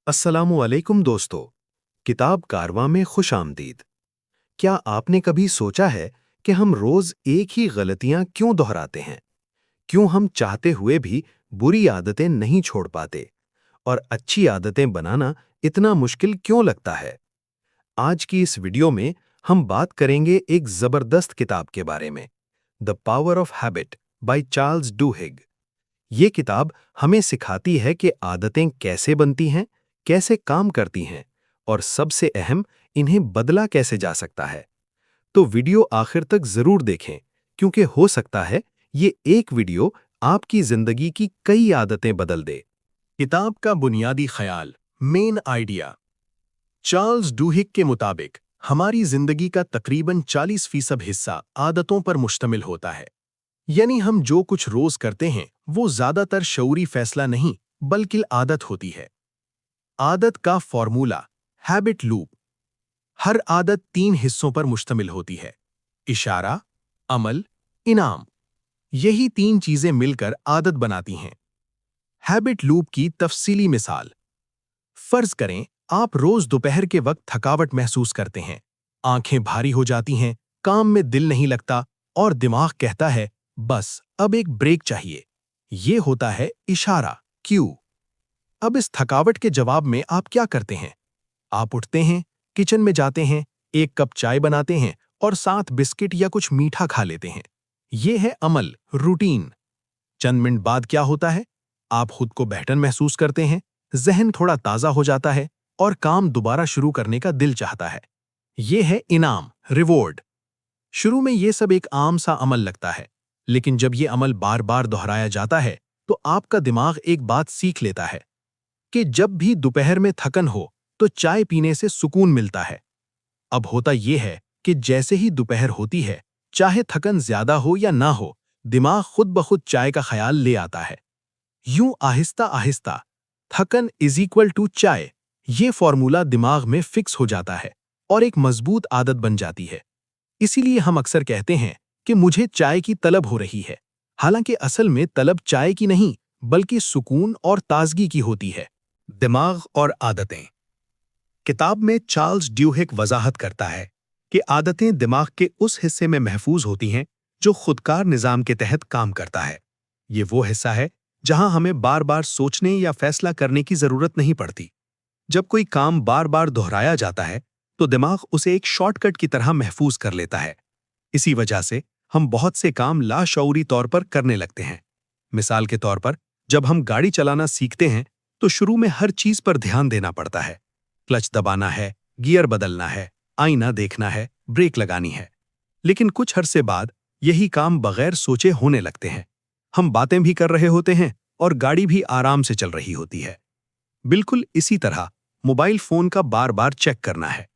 अस्सलामुअलैकुम दोस्तों। किताब कारवां में खुश आमदीद। क्या आपने कभी सोचा है कि हम रोज एक ही गलतियां क्यों दोहराते हैं? क्यों हम चाहते हुए भी बुरी आदतें नहीं छोड़ पाते? और अच्छी आदतें बनाना इतना मुश्किल क्यों लगता है? आज की इस वीडियो में हम बात करेंगे एक जबरदस्त किताब के बारे में, the power of habit by Charles Duhigg. ये किताब हमें सिखाती है कि आदतें कैसे बनती हैं, कैसे काम करती हैं और सबसे अहम, इन्हें बदला कैसे जा सकता है। तो वीडियो आखिर तक जरूर देखें, क्योंकि हो सकता है ये एक वीडियो आपकी जिंदगी की कई आदतें बदल दे। किताब का बुनियादी ख्याल, मेन आइडिया। चार्ल्स डूहिग के मुताबिक हमारी जिंदगी का तकरीबन 40% हिस्सा आदतों पर मुश्तमिल होता है। यानी हम जो कुछ रोज करते हैं वो ज्यादातर शऊरी फैसला नहीं बल्कि आदत होती है। आदत का फॉर्मूला, हैबिट लूप। हर आदत 3 हिस्सों पर मुश्तमिल होती है: इशारा, अमल, इनाम। यही 3 चीजें मिलकर आदत बनाती हैं। हैबिट लूप की तफसीली मिसाल। फर्ज करें आप रोज दोपहर के वक्त थकावट महसूस करते हैं, आंखें भारी हो जाती हैं, काम में दिल नहीं लगता और दिमाग कहता है बस अब एक ब्रेक चाहिए। ये होता है इशारा, क्यू। अब इस थकावट के जवाब में आप क्या करते हैं? आप उठते हैं, किचन में जाते हैं, एक कप चाय बनाते हैं और साथ बिस्किट या कुछ मीठा खा लेते हैं। ये है अमल, रूटीन। चंद मिनट बाद क्या होता है? आप खुद को बेहतर महसूस करते हैं, जहन थोड़ा ताजा हो जाता है और काम दोबारा शुरू करने का दिल चाहता है। ये है इनाम, रिवॉर्ड। शुरू में ये सब एक आम सा अमल लगता है, लेकिन जब ये अमल बार बार दोहराया जाता है तो आपका दिमाग एक बात सीख लेता है कि जब भी दोपहर में थकन हो तो चाय पीने से सुकून मिलता है। अब होता यह है कि जैसे ही दोपहर होती है, चाहे थकन ज्यादा हो या ना हो, दिमाग खुद ब खुद चाय का ख्याल ले आता है। यूं Aahista Aahista थकन is equal to चाय, ये फॉर्मूला दिमाग में फिक्स हो जाता है और एक मजबूत आदत बन जाती है। इसीलिए हम अक्सर कहते हैं कि मुझे चाय की तलब हो रही है, हालांकि असल में तलब चाय की नहीं बल्कि सुकून और ताजगी की होती है। दिमाग और आदतें। किताब में चार्ल्स ड्यूहिग वजाहत करता है कि आदतें दिमाग के उस हिस्से में महफूज होती हैं जो खुदकार निजाम के तहत काम करता है। ये वो हिस्सा है जहां हमें बार बार सोचने या फैसला करने की जरूरत नहीं पड़ती। जब कोई काम बार बार दोहराया जाता है तो दिमाग उसे एक शॉर्टकट की तरह महफूज कर लेता है। इसी वजह से हम बहुत से काम लाशऊरी तौर पर करने लगते हैं। मिसाल के तौर पर, जब हम गाड़ी चलाना सीखते हैं तो शुरू में हर चीज पर ध्यान देना पड़ता है। क्लच दबाना है, गियर बदलना है, आईना देखना है, ब्रेक लगानी है। लेकिन कुछ अरसे बाद यही काम बगैर सोचे होने लगते हैं। हम बातें भी कर रहे होते हैं और गाड़ी भी आराम से चल रही होती है। बिल्कुल इसी तरह मोबाइल फोन का बार बार चेक करना है।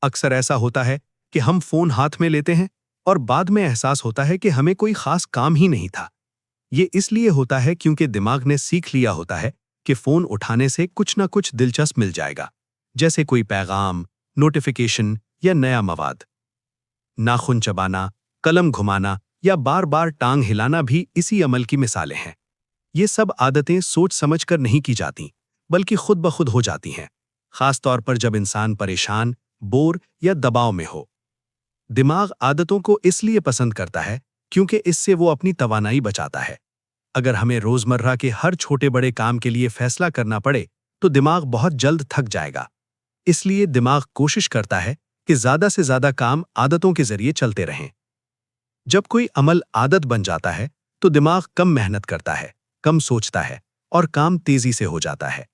अक्सर ऐसा होता है कि हम फोन हाथ में लेते हैं और बाद में एहसास होता है कि हमें कोई खास काम ही नहीं था। ये इसलिए होता है क्योंकि दिमाग ने सीख लिया होता है कि फोन उठाने से कुछ ना कुछ दिलचस्प मिल जाएगा, जैसे कोई पैगाम, नोटिफिकेशन या नया मवाद। नाखून चबाना, कलम घुमाना या बार बार टांग हिलाना भी इसी अमल की मिसालें हैं। ये सब आदतें सोच समझकर नहीं की जाती, बल्कि खुद ब खुद हो जाती हैं, खास तौर पर जब इंसान परेशान, बोर या दबाव में हो। दिमाग आदतों को इसलिए पसंद करता है क्योंकि इससे वो अपनी तवानाई बचाता है। अगर हमें रोजमर्रा के हर छोटे बड़े काम के लिए फैसला करना पड़े तो दिमाग बहुत जल्द थक जाएगा। इसलिए दिमाग कोशिश करता है कि ज्यादा से ज्यादा काम आदतों के जरिए चलते रहें। जब कोई अमल आदत बन जाता है तो दिमाग कम मेहनत करता है, कम सोचता है और काम तेजी से हो जाता है।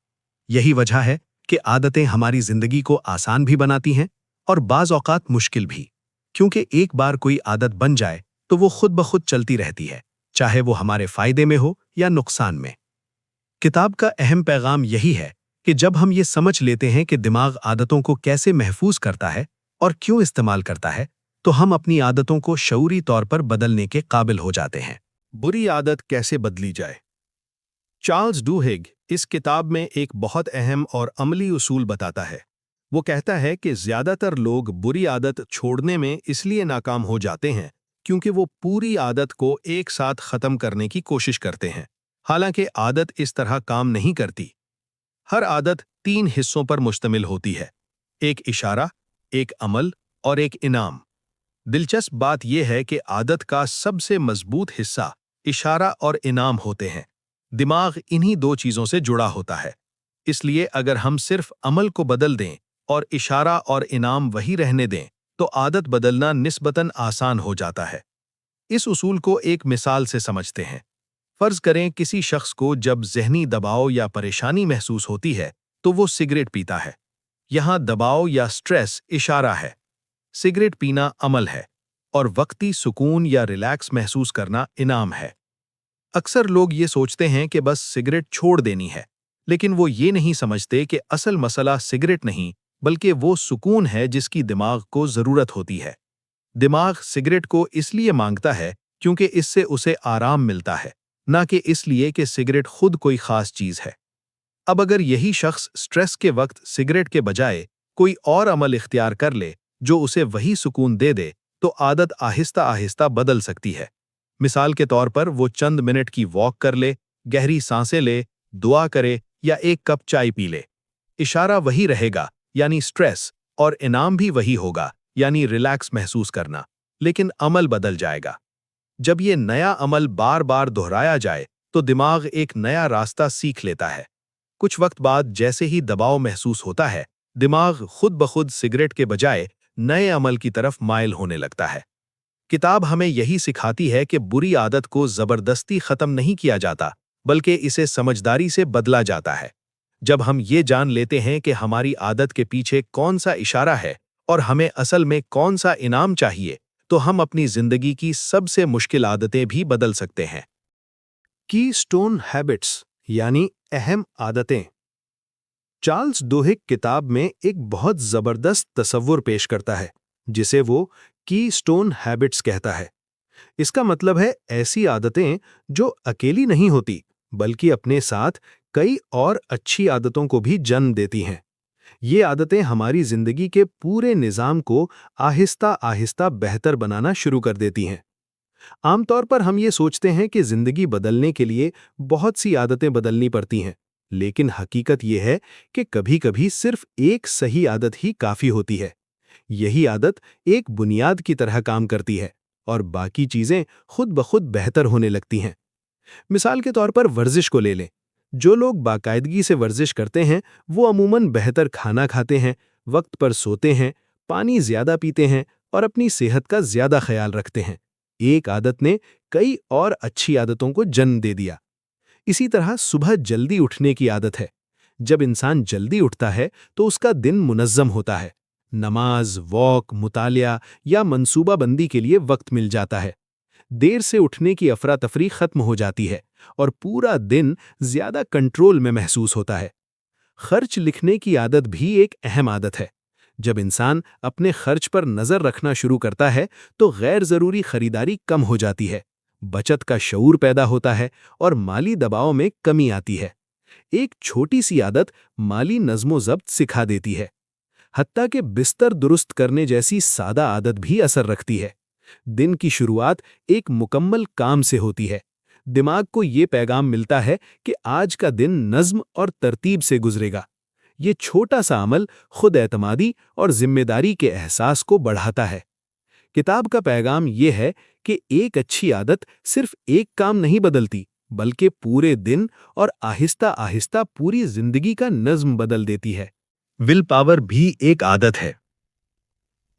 यही वजह है कि आदतें हमारी जिंदगी को आसान भी बनाती हैं और बाज औकात मुश्किल भी, क्योंकि एक बार कोई आदत बन जाए तो वो खुद ब खुद चलती रहती है, चाहे वो हमारे फायदे में हो या नुकसान में। किताब का अहम पैगाम यही है कि जब हम ये समझ लेते हैं कि दिमाग आदतों को कैसे महफूज करता है और क्यों इस्तेमाल करता है, तो हम अपनी आदतों को शऊरी तौर पर बदलने के काबिल हो जाते हैं। बुरी आदत कैसे बदली जाए? चार्ल्स डूहिग इस किताब में एक बहुत अहम और अमली उसूल बताता है। वो कहता है कि ज्यादातर लोग बुरी आदत छोड़ने में इसलिए नाकाम हो जाते हैं क्योंकि वो पूरी आदत को एक साथ खत्म करने की कोशिश करते हैं। हालांकि आदत इस तरह काम नहीं करती। हर आदत 3 हिस्सों पर मुश्तमिल होती है, एक इशारा, एक अमल और एक इनाम। दिलचस्प बात यह है कि आदत का सबसे मजबूत हिस्सा इशारा और इनाम होते हैं। दिमाग इन्हीं 2 चीजों से जुड़ा होता है। इसलिए अगर हम सिर्फ अमल को बदल दें और इशारा और इनाम वही रहने दें, तो आदत बदलना निस्बतन आसान हो जाता है। इस उसूल को एक मिसाल से समझते हैं। फर्ज करें किसी शख्स को जब ज़हनी दबाव या परेशानी महसूस होती है, तो वो सिगरेट पीता है। यहाँ दबाव या स्ट्रेस इशारा है, सिगरेट पीना अमल है, और वक्ती सुकून या रिलैक्स महसूस करना इनाम है। अक्सर लोग ये सोचते हैं कि बस सिगरेट छोड़ देनी है, लेकिन वो ये नहीं समझते कि असल मसला सिगरेट नहीं, बल्कि वो सुकून है जिसकी दिमाग को ज़रूरत होती है। दिमाग सिगरेट को इसलिए मांगता है क्योंकि इससे उसे आराम मिलता है, ना कि इसलिए कि सिगरेट खुद कोई खास चीज है। अब अगर यही शख्स स्ट्रेस के वक्त सिगरेट के बजाय कोई और अमल इख्तियार कर ले जो उसे वही सुकून दे दे, तो आदत आहिस्ता आहिस्ता बदल सकती है। मिसाल के तौर पर वो चंद मिनट की वॉक कर ले, गहरी सांसें ले, दुआ करे या एक कप चाय पी ले। इशारा वही रहेगा, यानी स्ट्रेस, और इनाम भी वही होगा, यानी रिलैक्स महसूस करना, लेकिन अमल बदल जाएगा। जब ये नया अमल बार बार दोहराया जाए, तो दिमाग एक नया रास्ता सीख लेता है। कुछ वक्त बाद जैसे ही दबाव महसूस होता है, दिमाग खुद ब खुद सिगरेट के बजाय नए अमल की तरफ माइल होने लगता है। किताब हमें यही सिखाती है कि बुरी आदत को जबरदस्ती खत्म नहीं किया जाता, बल्कि इसे समझदारी से बदला जाता है। जब हम ये जान लेते हैं कि हमारी आदत के पीछे कौन सा इशारा है और हमें असल में कौन सा इनाम चाहिए, तो हम अपनी जिंदगी की सबसे मुश्किल आदतें भी बदल सकते हैं। कीस्टोन हैबिट्स यानी अहम आदतें। चार्ल्स डुहिक किताब में एक बहुत जबरदस्त तस्वुर पेश करता है, जिसे वो कीस्टोन हैबिट्स कहता है। इसका मतलब है ऐसी आदतें जो अकेली नहीं होती, बल्कि अपने साथ कई और अच्छी आदतों को भी जन्म देती हैं। ये आदतें हमारी जिंदगी के पूरे निज़ाम को आहिस्ता आहिस्ता बेहतर बनाना शुरू कर देती हैं। आमतौर पर हम ये सोचते हैं कि जिंदगी बदलने के लिए बहुत सी आदतें बदलनी पड़ती हैं, लेकिन हकीकत ये है कि कभी-कभी सिर्फ एक सही आदत ही काफी होती है। यही आदत एक बुनियाद की तरह काम करती है और बाकी चीजें खुद ब खुद बेहतर होने लगती हैं। मिसाल के तौर पर वर्जिश को ले लें। जो लोग बाकायदगी से वर्जिश करते हैं, वो अमूमन बेहतर खाना खाते हैं, वक्त पर सोते हैं, पानी ज्यादा पीते हैं और अपनी सेहत का ज्यादा ख्याल रखते हैं। एक आदत ने कई और अच्छी आदतों को जन्म दे दिया। इसी तरह सुबह जल्दी उठने की आदत है। जब इंसान जल्दी उठता है तो उसका दिन मुनज़्ज़म होता है। नमाज, वॉक, मुतालिया या मंसूबाबंदी के लिए वक्त मिल जाता है। देर से उठने की अफरा तफरी खत्म हो जाती है और पूरा दिन ज्यादा कंट्रोल में महसूस होता है। खर्च लिखने की आदत भी एक अहम आदत है। जब इंसान अपने खर्च पर नजर रखना शुरू करता है तो गैर जरूरी खरीदारी कम हो जाती है, बचत का शऊर पैदा होता है और माली दबाव में कमी आती है। एक छोटी सी आदत माली नज़्म-ओ-ज़ब्त सिखा देती है। हत्ता कि बिस्तर दुरुस्त करने जैसी सादा आदत भी असर रखती है। दिन की शुरुआत एक मुकम्मल काम से होती है। दिमाग को ये पैगाम मिलता है कि आज का दिन नज़्म और तरतीब से गुजरेगा। ये छोटा सा अमल खुद एतमादी और जिम्मेदारी के एहसास को बढ़ाता है। किताब का पैगाम ये है कि एक अच्छी आदत सिर्फ एक काम नहीं बदलती, बल्कि पूरे दिन और आहिस्ता आहिस्ता पूरी जिंदगी का नज़्म बदल देती है। विल पावर भी एक आदत है।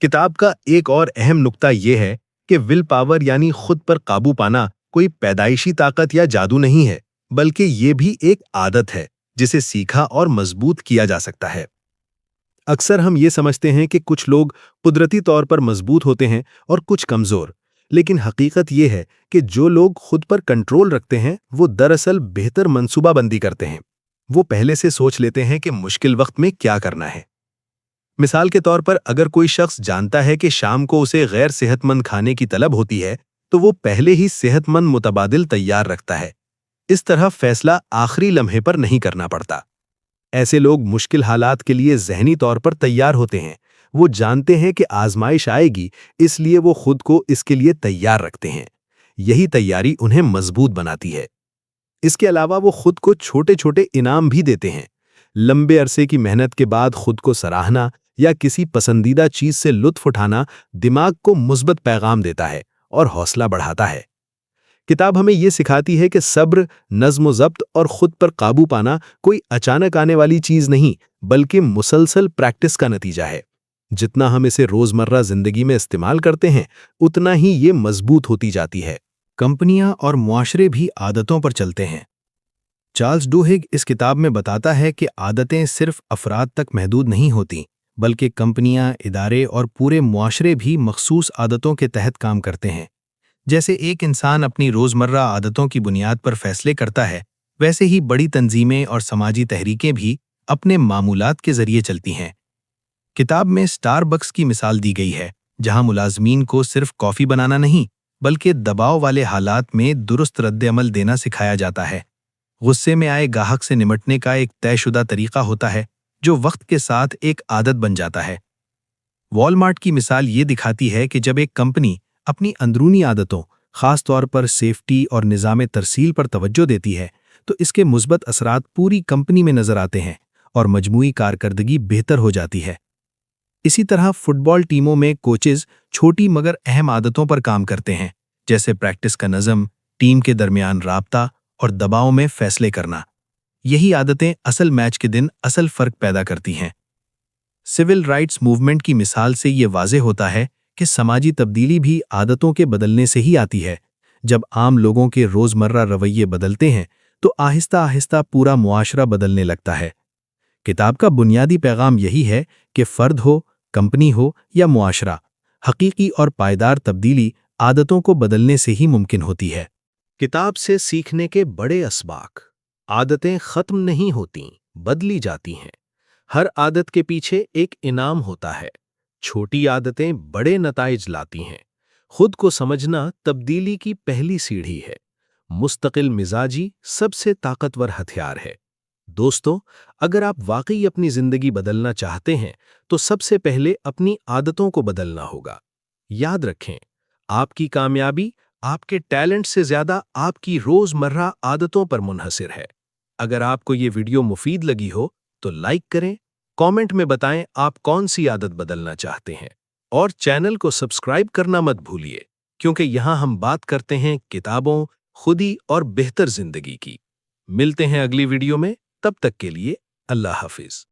किताब का एक और अहम नुक्ता यह है कि विल पावर यानी खुद पर काबू पाना कोई पैदाइशी ताकत या जादू नहीं है, बल्कि ये भी एक आदत है जिसे सीखा और मजबूत किया जा सकता है। अक्सर हम ये समझते हैं कि कुछ लोग कुदरती तौर पर मजबूत होते हैं और कुछ कमजोर, लेकिन हकीकत ये है कि जो लोग खुद पर कंट्रोल रखते हैं वो दरअसल बेहतर मंसूबाबंदी करते हैं। वो पहले से सोच लेते हैं कि मुश्किल वक्त में क्या करना है। मिसाल के तौर पर अगर कोई शख्स जानता है कि शाम को उसे गैर सेहतमंद खाने की तलब होती है, तो वो पहले ही सेहतमंद मुतबादिल तैयार रखता है। इस तरह फैसला आखिरी लम्हे पर नहीं करना पड़ता। ऐसे लोग मुश्किल हालात के लिए ज़हनी तौर पर तैयार होते हैं। वो जानते हैं कि आजमाइश आएगी, इसलिए वो खुद को इसके लिए तैयार रखते हैं। यही तैयारी उन्हें मजबूत बनाती है। इसके अलावा वो खुद को छोटे छोटे इनाम भी देते हैं। लंबे अरसे की मेहनत के बाद खुद को सराहना या किसी पसंदीदा चीज से लुत्फ उठाना दिमाग को मुस्बत पैगाम देता है और हौसला बढ़ाता है। किताब हमें ये सिखाती है कि सब्र, नज़्म ज़ब्त और खुद पर काबू पाना कोई अचानक आने वाली चीज नहीं, बल्कि मुसलसल प्रैक्टिस का नतीजा है। जितना हम इसे रोजमर्रा जिंदगी में इस्तेमाल करते हैं, उतना ही ये मजबूत होती जाती है। कंपनियां और मुआशरे भी आदतों पर चलते हैं। चार्ल्स डूहिग इस किताब में बताता है कि आदतें सिर्फ अफराद तक महदूद नहीं होती, बल्कि कंपनियां, इदारे और पूरे मुआशरे भी मखसूस आदतों के तहत काम करते हैं। जैसे एक इंसान अपनी रोजमर्रा आदतों की बुनियाद पर फैसले करता है, वैसे ही बड़ी तंजीमें और समाजी तहरीकें भी अपने मामूलात के जरिए चलती हैं। किताब में स्टारबक्स की मिसाल दी गई है, जहां मुलाजमीन को सिर्फ कॉफी बनाना नहीं, बल्कि दबाव वाले हालात में दुरुस्त रद्द-ए-अमल देना सिखाया जाता है। गुस्से में आए गाहक से निपटने का एक तयशुदा तरीका होता है, जो वक्त के साथ एक आदत बन जाता है। वॉलमार्ट की मिसाल ये दिखाती है कि जब एक कंपनी अपनी अंदरूनी आदतों, खास तौर पर सेफ्टी और निज़ाम तरसील पर तवज्जो देती है, तो इसके मुस्बत असरात पूरी कंपनी में नजर आते हैं और मजमूई कारकर्दगी बेहतर हो जाती है। इसी तरह फुटबॉल टीमों में कोचेज छोटी मगर अहम आदतों पर काम करते हैं, जैसे प्रैक्टिस का नज़म, टीम के दरमियान राबता और दबाव में फैसले करना। यही आदतें असल मैच के दिन असल फर्क पैदा करती हैं। सिविल राइट्स मूवमेंट की मिसाल से ये वाज़ेह होता है कि समाजी तब्दीली भी आदतों के बदलने से ही आती है। जब आम लोगों के रोज़मर्रा रवैये बदलते हैं, तो आहिस्ता आहिस्ता पूरा मुआशरा बदलने लगता है। किताब का बुनियादी पैगाम यही है कि फ़र्द हो, कंपनी हो या मुआशरा, हकीकी और पायदार तब्दीली आदतों को बदलने से ही मुमकिन होती है। किताब से सीखने के बड़े असबाक। आदतें ख़त्म नहीं होती, बदली जाती हैं। हर आदत के पीछे एक इनाम होता है। छोटी आदतें बड़े नताइज लाती हैं। खुद को समझना तब्दीली की पहली सीढ़ी है। मुस्तकिल मिजाजी सबसे ताकतवर हथियार है। दोस्तों, अगर आप वाकई अपनी जिंदगी बदलना चाहते हैं, तो सबसे पहले अपनी आदतों को बदलना होगा। याद रखें, आपकी कामयाबी आपके टैलेंट से ज्यादा आपकी रोजमर्रा आदतों पर मुनहसिर है। अगर आपको ये वीडियो मुफीद लगी हो, तो लाइक करें, कमेंट में बताएं आप कौन सी आदत बदलना चाहते हैं, और चैनल को सब्सक्राइब करना मत भूलिए, क्योंकि यहाँ हम बात करते हैं किताबों, खुदी और बेहतर जिंदगी की। मिलते हैं अगली वीडियो में, तब तक के लिए अल्लाह हाफिज।